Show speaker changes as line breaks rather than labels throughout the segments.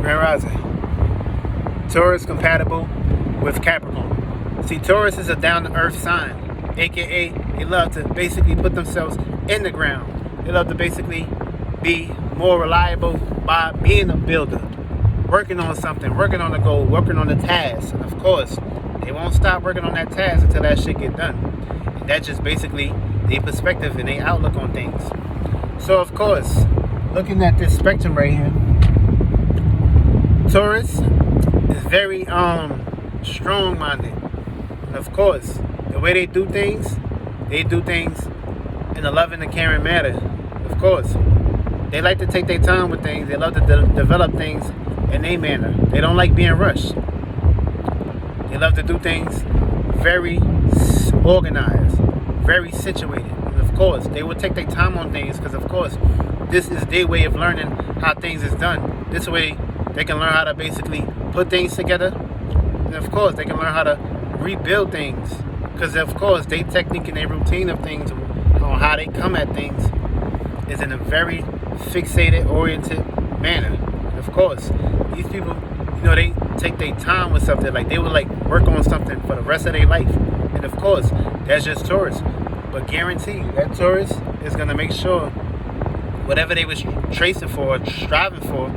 Grand Rising. Taurus compatible with Capricorn. See, Taurus is a down-to-earth sign, aka they love to basically put themselves in the ground. They love to basically be more reliable by being a builder, working on something, working on a goal, working on a task. And of course, they won't stop working on that task until that shit get done. And that's just basically their perspective and their outlook on things. So of course, looking at this spectrum right here, Taurus is very strong-minded, and of course, the way they do things in a loving and caring manner. Of course, they like to take their time with things. They love to develop things in their manner. They don't like being rushed. They love to do things very organized, very situated. And of course, they will take their time on things because, of course, this is their way of learning how things is done. This way, they can learn how to basically put things together. And of course, they can learn how to rebuild things. Because of course, their technique and their routine of things, on how they come at things, is in a very fixated, oriented manner. And of course, these people, they take their time with something. Like, they would work on something for the rest of their life. And of course, that's just Taurus. But guarantee that Taurus is going to make sure whatever they was tracing for or striving for,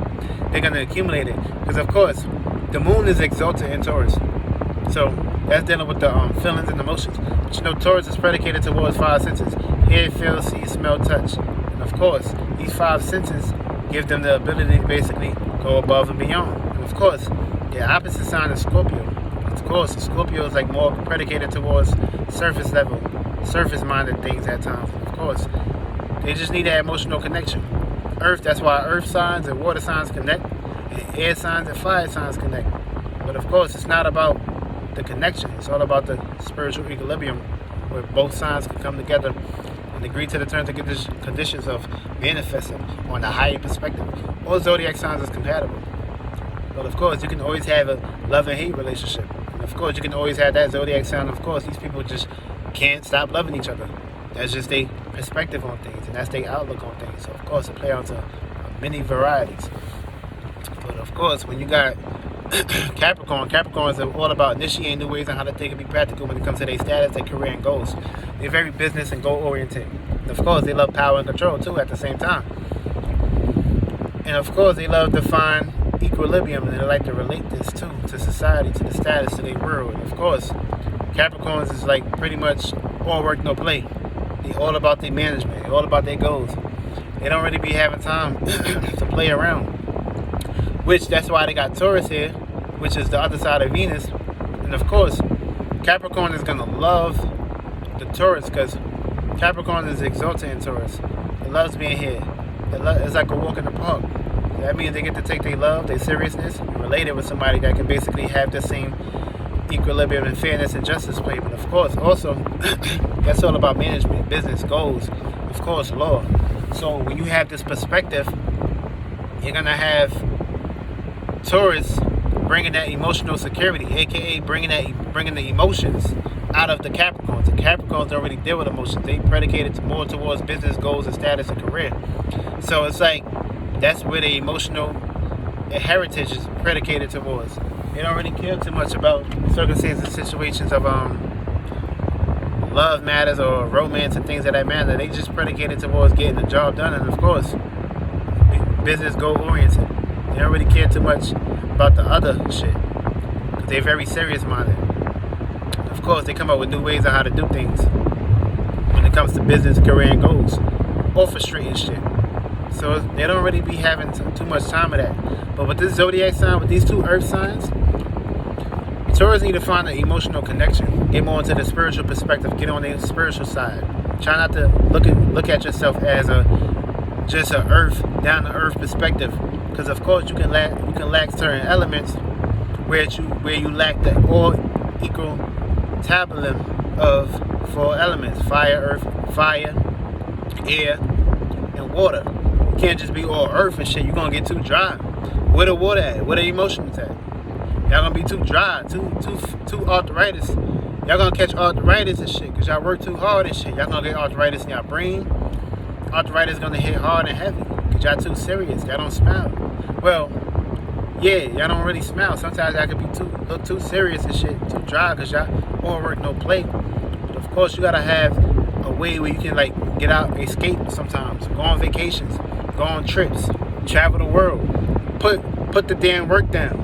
they're going to accumulate it. Because of course, the moon is exalted in Taurus. So that's dealing with the feelings and emotions. But Taurus is predicated towards 5 senses: hear, feel, see, smell, touch. And of course, these 5 senses give them the ability to basically go above and beyond. And of course, the opposite sign is Scorpio. Of course, Scorpio is more predicated towards surface level, surface-minded things at times. Of course, they just need that emotional connection. Earth, that's why earth signs and water signs connect, and air signs and fire signs connect. But of course, it's not about the connection. It's all about the spiritual equilibrium, where both signs can come together and agree to the terms and conditions of manifesting on a higher perspective. All zodiac signs is compatible. But of course, you can always have a love and hate relationship. And of course, you can always have that zodiac sign. Of course, these people just can't stop loving each other. That's just their perspective on things, and that's their outlook on things. So of course, it plays out to many varieties. But of course, when you got Capricorn is all about initiating new ways on how they can be practical when it comes to their status, their career, and goals. They're very business and goal oriented. And of course, they love power and control too at the same time. And of course, they love to find equilibrium, and they like to relate this too to society, to the status, to their world. And of course, Capricorns is pretty much all work, no play. They're all about their management. They're all about their goals. They don't really be having time to play around. Which, that's why they got Taurus here, which is the other side of Venus. And of course, Capricorn is going to love the Taurus because Capricorn is exalted in Taurus. It loves being here. It's like a walk in the park. That means they get to take their love, their seriousness, and relate it with somebody that can basically have the same equilibrium and fairness and justice play. But of course, also, that's all about management, business, goals, of course, law. So when you have this perspective, you're going to have Taurus bringing that emotional security, aka bringing the emotions out of the Capricorns. The Capricorns don't really deal with emotions. They predicated more towards business goals and status and career. So it's that's where the emotional heritage is predicated towards. They don't really care too much about circumstances and situations of love matters or romance and things of that matter. They just predicated towards getting the job done, and of course, business goal oriented. They don't really care too much about the other shit because they're very serious minded. Of course, they come up with new ways on how to do things when it comes to business, career, and goals, orchestrating shit. So they don't really be having too much time of that. But with this zodiac sign, with these 2 earth signs, Taurus need to find an emotional connection, get more into the spiritual perspective, get on the spiritual side. Try not to look at yourself as just a earth, down to earth perspective, because of course you can lack certain elements where you lack the all equal tabulum of 4 elements: fire, air, and water. You can't just be all earth and shit. You're gonna get too dry. Where the water at? Where the emotions at? Y'all gonna be too dry, too arthritis. Y'all gonna catch arthritis and shit because y'all work too hard and shit. Y'all gonna get arthritis in your brain. Arthritis gonna hit hard and heavy because y'all too serious. Y'all don't smile. Well, Yeah, y'all don't really smile. Sometimes y'all could be look too serious and shit, too dry, because y'all all work, no play. But of course, you gotta have a way where you can like get out, escape sometimes, go on vacations, go on trips, travel the world. Put the damn work down.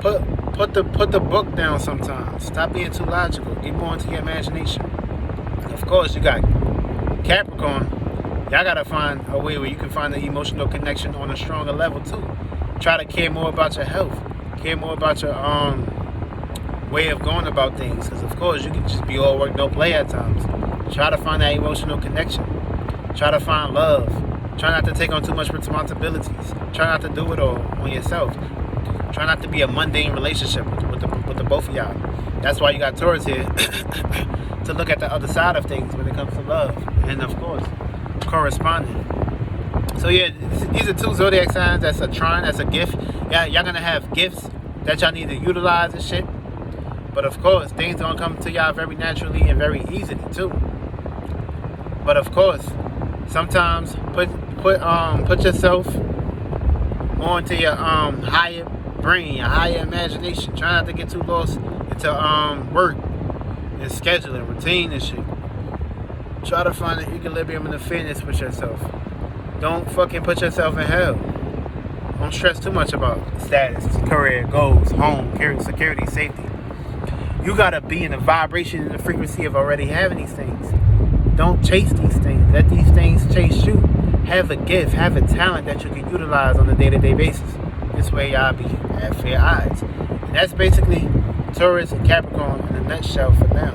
Put the book down sometimes. Stop being too logical. Get more into your imagination. Of course, you got Capricorn. Y'all gotta find a way where you can find the emotional connection on a stronger level too. Try to care more about your health. Care more about your way of going about things. Because of course you can just be all work, no play at times. Try to find that emotional connection. Try to find love. Try not to take on too much responsibilities. Try not to do it all on yourself. Try not to be a mundane relationship with the both of y'all. That's why you got Taurus here to look at the other side of things when it comes to love. And of course, corresponding. So yeah, these are two zodiac signs. That's a trine, that's a gift. Yeah, y'all gonna have gifts that y'all need to utilize and shit. But of course, things gonna come to y'all very naturally and very easily too. But of course, sometimes put yourself more into your higher brain, your higher imagination. Try not to get too lost into work and scheduling, routine and shit. Try to find an equilibrium and a fairness with yourself. Don't fucking put yourself in hell. Don't stress too much about status, career, goals, home, security, safety. You gotta be in the vibration and the frequency of already having these things. Don't chase these things. Let these things chase you. Have a gift, have a talent that you can utilize on a day-to-day basis. This way y'all be at fair odds. And that's basically Taurus and Capricorn in a nutshell for now.